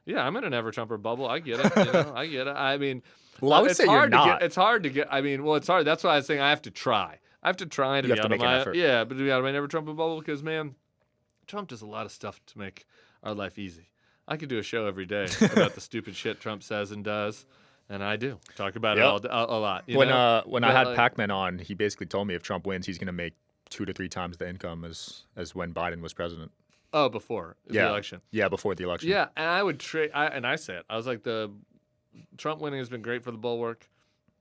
A: Yeah, I'm in a never Trumper bubble. I get it. I get it. I mean,
B: well, I would say you're not.
A: It's hard to get. I mean, well, it's hard. That's why I was saying I have to try. I have to try to be out of my effort. Yeah, but to be out of my never Trump bubble because man, Trump does a lot of stuff to make our life easy. I could do a show every day about the stupid shit Trump says and does, and I do talk about it a lot.
B: When I had Pac-Man on, he basically told me if Trump wins, he's going to make 2 to 3 times the income as when Biden was president.
A: Oh, before the election.
B: Yeah, before the election.
A: Yeah, and I would trade. And I said, I was like, the Trump winning has been great for the Bulwark.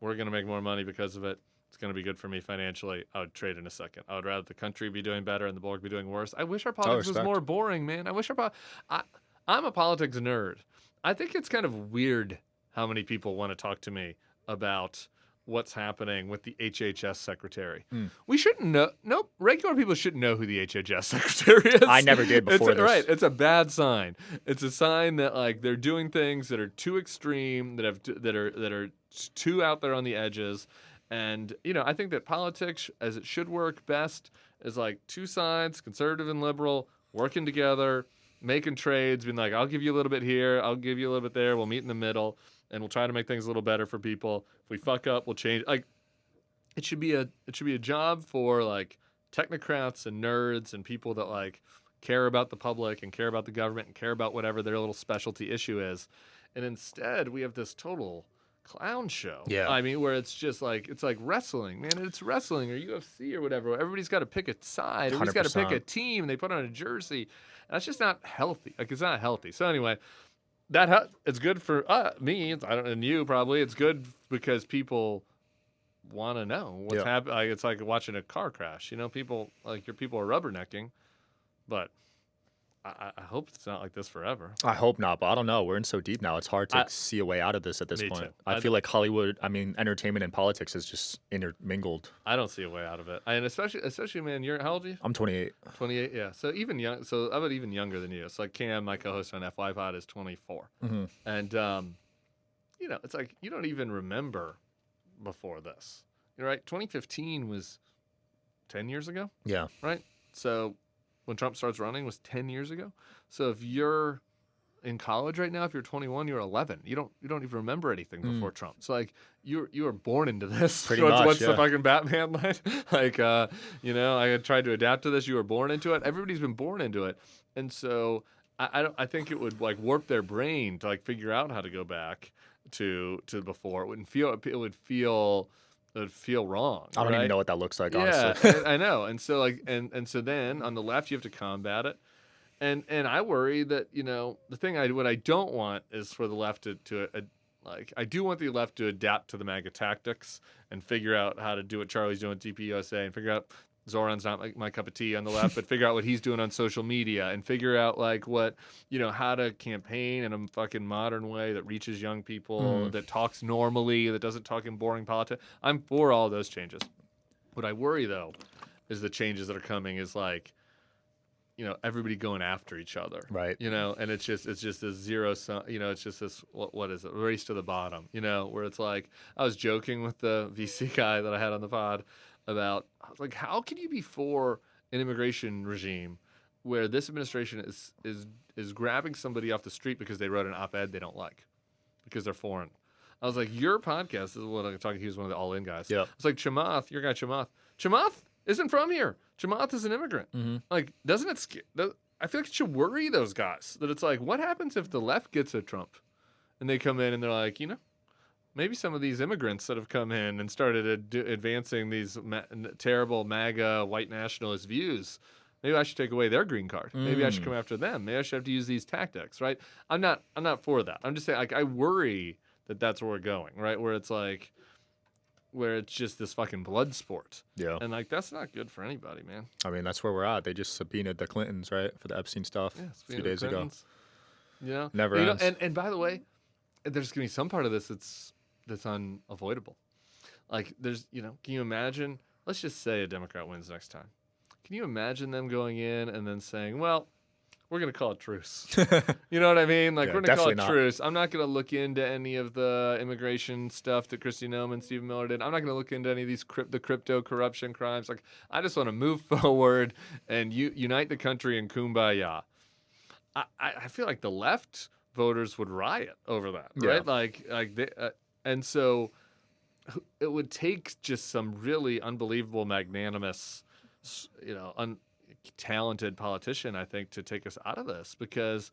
A: We're going to make more money because of it. It's going to be good for me financially. I would trade in a second. I would rather the country be doing better and the Bulwark be doing worse. I wish our politics was more boring, man. I wish I'm a politics nerd. I think it's kind of weird how many people want to talk to me about what's happening with the HHS Secretary. We shouldn't know. Nope. Regular people shouldn't know who the HHS Secretary is.
B: I never did before this.
A: Right. It's a bad sign. It's a sign that like they're doing things that are too extreme, that are too out there on the edges. And, I think that politics, as it should work best, is like two sides, conservative and liberal, working together, making trades, being like, I'll give you a little bit here, I'll give you a little bit there, we'll meet in the middle, and we'll try to make things a little better for people. If we fuck up, we'll change. Like, it should be a job for, like, technocrats and nerds and people that like care about the public and care about the government and care about whatever their little specialty issue is. And instead, we have this total clown show.
B: Yeah.
A: I mean, where it's just like, it's like wrestling, man. It's wrestling or UFC or whatever. Everybody's got to pick a side. Everybody's got to pick a team. And they put on a jersey. And that's just not healthy. Like, it's not healthy. So anyway, it's good for me. And you probably. It's good because people want to know what's happening. Like, it's like watching a car crash. You know, people are rubbernecking, but I hope it's not like this forever.
B: I hope not, but I don't know. We're in so deep now. It's hard to see a way out of this at this point.
A: Too.
B: I feel like Hollywood, entertainment and politics is just intermingled.
A: I don't see a way out of it. And especially, man, how old are you?
B: I'm 28.
A: 28, yeah. So even young. So I'm even younger than you. So like Cam, my co-host on FY Pod, is 24.
B: Mm-hmm.
A: And, it's like you don't even remember before this. You're right. 2015 was 10 years ago.
B: Yeah.
A: Right? So when Trump starts running was 10 years ago. So if you're in college right now, if you're 21, you're 11. You don't even remember anything before Trump. So like you were born into this.
B: Pretty much.
A: What's the fucking Batman line? Like I tried to adapt to this. You were born into it. Everybody's been born into it. And so I think it would like warp their brain to like figure out how to go back to before. It would feel wrong.
B: I don't even know what that looks like, honestly.
A: Yeah, I know. And so like and so then on the left you have to combat it. And I worry that, what I don't want is for the left to I do want the left to adapt to the MAGA tactics and figure out how to do what Charlie's doing with DPUSA and figure out Zoran's not my cup of tea on the left, but figure out what he's doing on social media and figure out like what, how to campaign in a fucking modern way that reaches young people, that talks normally, that doesn't talk in boring politics. I'm for all those changes. What I worry though is the changes that are coming is like, everybody going after each other.
B: Right.
A: And it's just this zero sum, it's just this, what is it? Race to the bottom, where it's like, I was joking with the VC guy that I had on the pod about, I was like, how can you be for an immigration regime where this administration is grabbing somebody off the street because they wrote an op-ed they don't like because they're foreign? I was like, your podcast is what I'm talking. He was one of the all-in guys.
B: Yeah.
A: It's like Chamath, your guy Chamath isn't from here. Chamath is an immigrant.
B: Mm-hmm.
A: Like, doesn't it? I feel like it should worry those guys that it's like, what happens if the left gets a Trump, and they come in and they're like, maybe some of these immigrants that have come in and started advancing these terrible MAGA white nationalist views, maybe I should take away their green card. Maybe I should come after them. Maybe I should have to use these tactics, right? I'm not for that. I'm just saying, like, I worry that that's where we're going, right? Where it's like, where it's just this fucking blood sport.
B: Yeah.
A: And like, that's not good for anybody, man.
B: I mean, that's where we're at. They just subpoenaed the Clintons, right, for the Epstein stuff a few days ago. Never ends.
A: And by the way, there's gonna be some part of this that's unavoidable. Like, there's, can you imagine? Let's just say a Democrat wins next time. Can you imagine them going in and then saying, well, we're going to call it truce? You know what I mean? Like, we're going to call it truce. I'm not going to look into any of the immigration stuff that Kristi Noem and Stephen Miller did. I'm not going to look into any of these the crypto corruption crimes. Like, I just want to move forward and unite the country in kumbaya. I feel like the left voters would riot over that, right? They, and so it would take just some really unbelievable, magnanimous, talented politician, I think, to take us out of this, because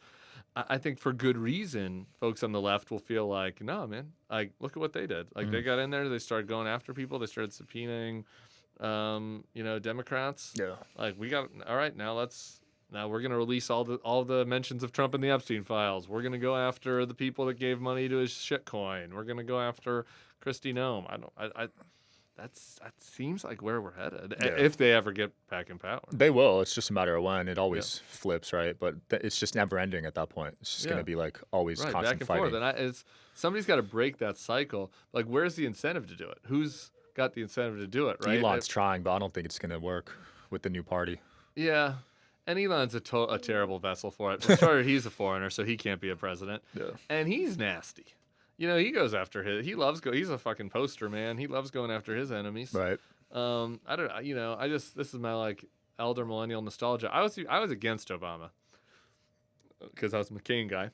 A: I think for good reason, folks on the left will feel like, no, man, like, look at what they did. Like, they got in there, they started going after people, they started subpoenaing, Democrats.
B: Yeah.
A: Like, all right, now we're going to release all the mentions of Trump in the Epstein files. We're going to go after the people that gave money to his shitcoin. We're going to go after Kristi Noem. That seems like where we're headed, if they ever get back in power.
B: They will. It's just a matter of when. It always flips, right? But it's just never ending at that point. It's just going to be like always constant
A: back and
B: fighting.
A: Forth. And somebody's got to break that cycle. Like, where's the incentive to do it? Who's got the incentive to do it, right?
B: Elon's trying, but I don't think it's going to work with the new party.
A: Yeah. And Elon's a terrible vessel for it. For sure, he's a foreigner, so he can't be a president. Yeah. And he's nasty. He goes after he's a fucking poster, man. He loves going after his enemies.
B: Right.
A: This is my like elder millennial nostalgia. I was against Obama because I was a McCain guy.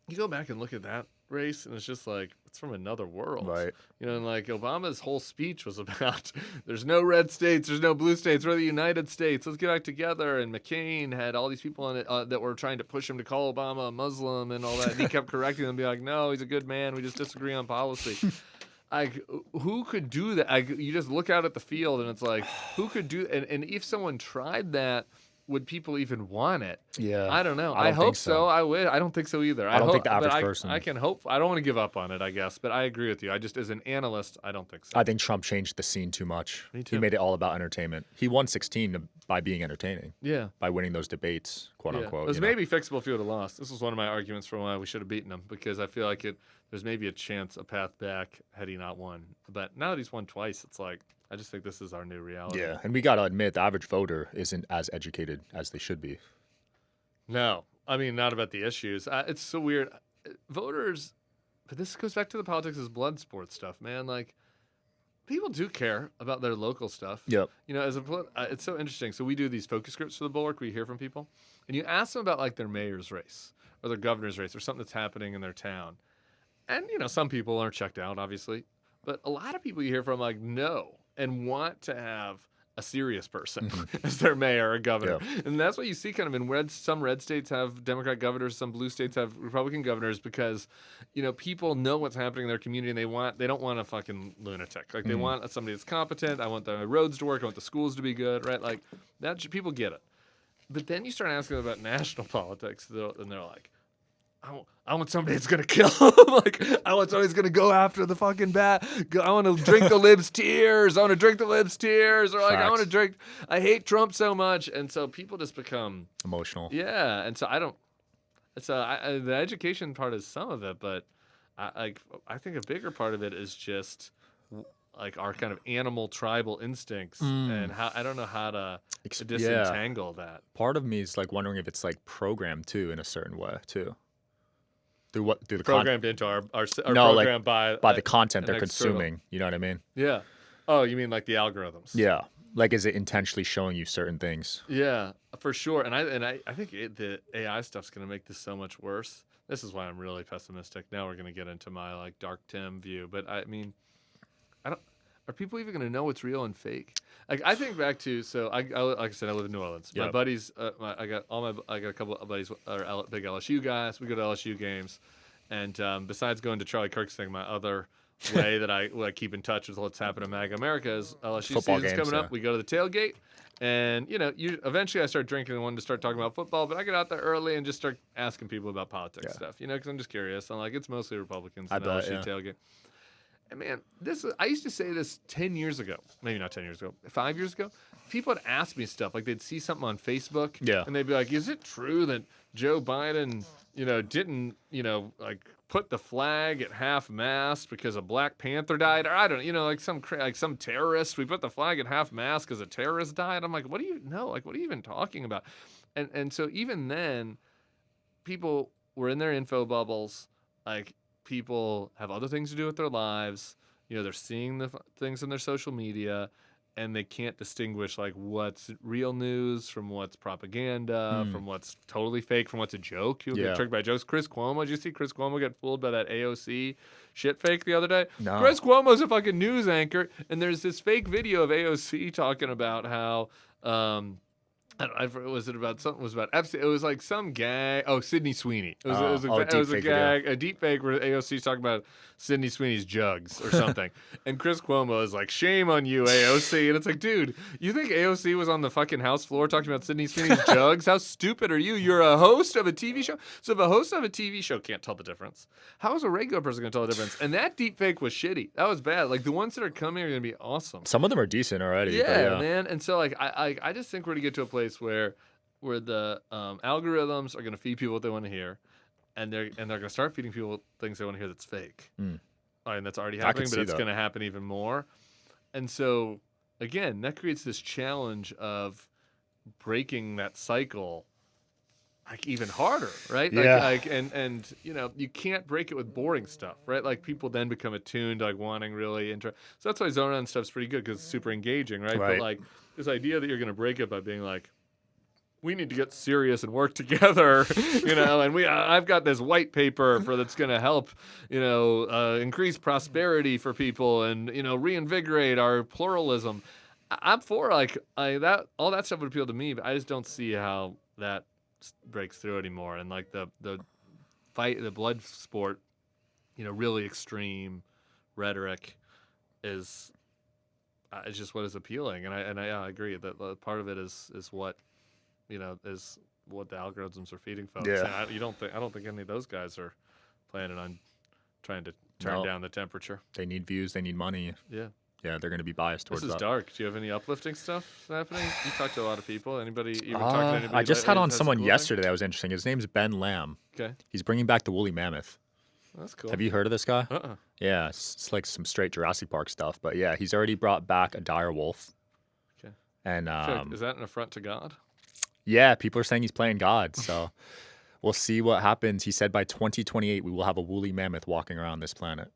A: You go back and look at that race, and it's just like it's from another world,
B: Right.
A: You know, and like Obama's whole speech was about there's no red states, there's no blue states, we're the United States, let's get back together. And McCain had all these people in it that were trying to push him to call Obama a Muslim and all that, and he kept correcting them, be like, no, he's a good man, we just disagree on policy. Like, who could do that? You just look out at the field, and it's like, who could do? And if someone tried that, would people even want it?
B: Yeah.
A: I don't know.
B: I don't
A: hope
B: think so.
A: I would. I don't think so either.
B: I don't think the average
A: but
B: person.
A: I can hope. I don't want to give up on it, I guess. But I agree with you. I just, as an analyst, I don't think so.
B: I think Trump changed the scene too much.
A: Me too.
B: He made it all about entertainment. He won 16 by being entertaining.
A: Yeah.
B: By winning those debates, quote unquote.
A: It was maybe fixable if he would have lost. This was one of my arguments for why we should have beaten him, because I feel like there's maybe a path back had he not won. But now that he's won twice, it's like, I just think this is our new reality.
B: Yeah, and we got to admit, the average voter isn't as educated as they should be.
A: No, I mean, not about the issues. It's so weird. Voters, but this goes back to the politics as blood sport stuff, man. Like, people do care about their local stuff.
B: Yep.
A: You know, it's so interesting. So we do these focus groups for the Bulwark. We hear from people, and you ask them about like their mayor's race or their governor's race or something that's happening in their town. And, you know, some people aren't checked out, obviously, but a lot of people you hear from like, no, and want to have a serious person as their mayor or governor.
B: Yep.
A: And that's what you see kind of in some red states have Democrat governors, some blue states have Republican governors, because, you know, people know what's happening in their community, and they don't want a fucking lunatic. Like, they want somebody that's competent. I want the roads to work. I want the schools to be good, right? Like, people get it. But then you start asking about national politics, and they're like, I want somebody that's gonna kill him. Like, I want somebody that's gonna go after the fucking bat. I want to drink the libs' tears. I want to drink the libs' tears. Or like,
B: Facts.
A: I want to drink. I hate Trump so much, and so people just become
B: Emotional.
A: Yeah, and so I don't. So the education part is some of it, but I think a bigger part of it is just like our kind of animal tribal instincts, and how I don't know how to disentangle that.
B: Part of me is like wondering if it's like programmed too in a certain way too. Through the
A: Programmed into our
B: no,
A: program
B: like, by the content they're consuming. You know what I mean?
A: Yeah. Oh, you mean like the algorithms?
B: Yeah. Like, is it intentionally showing you certain things?
A: Yeah, for sure. And I think the AI stuff's going to make this so much worse. This is why I'm really pessimistic. Now we're going to get into my like dark Tim view. But I mean, are people even going to know what's real and fake? Like, I think back to, like I said, I live in New Orleans. My
B: Yep.
A: buddies, I got a couple of buddies are big LSU guys. We go to LSU games, and besides going to Charlie Kirk's thing, my other way that I keep in touch with what's happening in MAGA America is LSU
B: Football
A: season's
B: games,
A: coming up. We go to the tailgate, and eventually I start drinking and wanted to start talking about football, but I get out there early and just start asking people about politics stuff, because I'm just curious. I'm like, it's mostly Republicans in LSU tailgate. And man, I used to say this 10 years ago, maybe not 10 years ago, 5 years ago. People would ask me stuff, like they'd see something on Facebook, and they'd be like, is it true that Joe Biden, didn't, like put the flag at half-mast because a Black Panther died? Or I don't know, like some terrorist, we put the flag at half-mast because a terrorist died? I'm like, what do you know? Like, what are you even talking about? And so even then, people were in their info bubbles, like, people have other things to do with their lives. They're seeing the things on their social media, and they can't distinguish like what's real news from what's propaganda, from what's totally fake, from what's a joke. You'll get tricked by jokes. Chris Cuomo, did you see Chris Cuomo get fooled by that AOC shit fake the other day?
B: No.
A: Chris Cuomo's a fucking news anchor, and there's this fake video of AOC talking about how was it about something? It was about Epstein. It was like some gag. Oh, Sydney Sweeney. It was a gag, a deep fake where AOC's talking about Sydney Sweeney's jugs or something. And Chris Cuomo is like, shame on you, AOC. And it's like, dude, you think AOC was on the fucking House floor talking about Sydney Sweeney's jugs? How stupid are you? You're a host of a TV show. So if a host of a TV show can't tell the difference, how is a regular person going to tell the difference? And that deep fake was shitty. That was bad. Like, the ones that are coming are going to be awesome.
B: Some of them are decent already.
A: Yeah, man. And so like I just think we're going to get to a place where the algorithms are going to feed people what they want to hear, and they're going to start feeding people things they want to hear that's fake. And that's already happening, but it's going to happen even more. And so, again, that creates this challenge of breaking that cycle, like, even harder, right? Like, and you can't break it with boring stuff, right? Like, people then become attuned to, like, wanting really So that's why Zone On stuff's pretty good, because it's super engaging, right? But, like, this idea that you're going to break it by being like, we need to get serious and work together, and I've got this white paper that's going to help, increase prosperity for people and, reinvigorate our pluralism. I'm for that. All that stuff would appeal to me, but I just don't see how that breaks through anymore. And like the fight, the blood sport, really extreme rhetoric is just what is appealing. And I agree that part of it is what, is what the algorithms are feeding folks.
B: Yeah.
A: And I don't think any of those guys are planning on trying to turn down the temperature.
B: They need views. They need money.
A: Yeah.
B: Yeah, they're going to be biased towards that.
A: This is dark. Do you have any uplifting stuff happening? You talk to a lot of people. Anybody? You talk to anybody?
B: I just had on someone yesterday that was interesting. His name's Ben Lamb.
A: Okay.
B: He's bringing back the woolly mammoth.
A: That's cool.
B: Have you heard of this guy?
A: Uh-uh.
B: Yeah, it's like some straight Jurassic Park stuff. But yeah, he's already brought back a dire wolf.
A: Okay.
B: And
A: Is that an affront to God?
B: Yeah, people are saying he's playing God. So we'll see what happens. He said by 2028 we will have a woolly mammoth walking around this planet.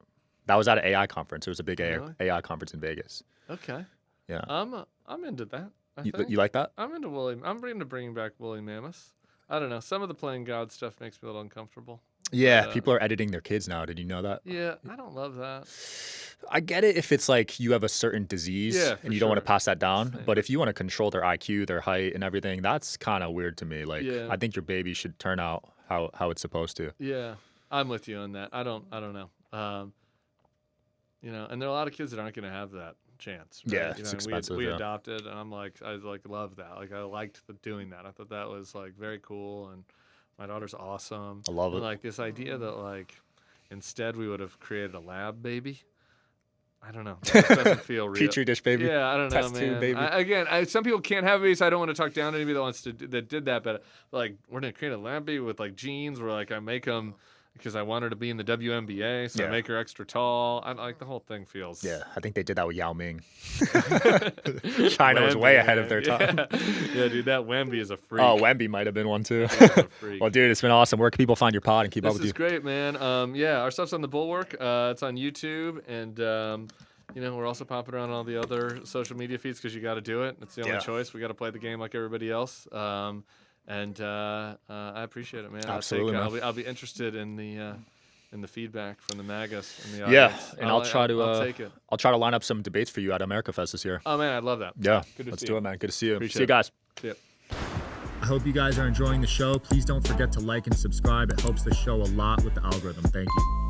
B: That was at an AI conference. It was a big AI conference in Vegas.
A: Okay.
B: Yeah.
A: I'm into that.
B: You like that?
A: I'm into woolly. I'm into bringing back woolly mammoths. I don't know. Some of the playing God stuff makes me a little uncomfortable.
B: Yeah, people are editing their kids now. Did you know that?
A: Yeah, I don't love that.
B: I get it if it's like you have a certain disease and you don't want to pass that down.
A: Same.
B: But if you want to control their IQ, their height, and everything, that's kind of weird to me. Like, I think your baby should turn out how it's supposed to.
A: Yeah, I'm with you on that. I don't know. And there are a lot of kids that aren't going to have that chance. Right?
B: Yeah, it's expensive.
A: We adopted, and I love that. Like, I liked doing that. I thought that was like very cool, and my daughter's awesome.
B: I love it.
A: And, like, this idea that like instead we would have created a lab baby. I don't know. That doesn't feel real.
B: Petri dish baby.
A: Yeah, I don't know,
B: Test
A: man.
B: tube baby.
A: Some people can't have babies. I don't want to talk down to anybody that did that, but like we're gonna create a lab baby with like genes where like I make them. Because I want her to be in the WNBA, so I make her extra tall. I like the whole thing feels.
B: Yeah, I think they did that with Yao Ming. China was way ahead of their time.
A: Yeah, dude, that Wemby is a freak.
B: Oh, Wemby might have been one too.
A: A freak.
B: Well, dude, it's been awesome. Where can people find your pod and keep up with you?
A: This is great, man. Our stuff's on the Bulwark. It's on YouTube, and we're also popping around all the other social media feeds because you got to do it. It's the only choice. We got to play the game like everybody else. And I appreciate it, man.
B: Absolutely, man.
A: I'll be interested in the feedback from the MAGAs and the
B: audience.
A: audience.
B: And I'll
A: take it.
B: I'll try to line up some debates for you at America Fest this year.
A: Oh man, I'd love that.
B: Yeah,
A: Good
B: let's
A: to see
B: do
A: you.
B: it, man. Good to see you.
A: Appreciate
B: See you guys.
A: See ya.
B: I hope you guys are enjoying the show. Please don't forget to like and subscribe. It helps the show a lot with the algorithm. Thank you.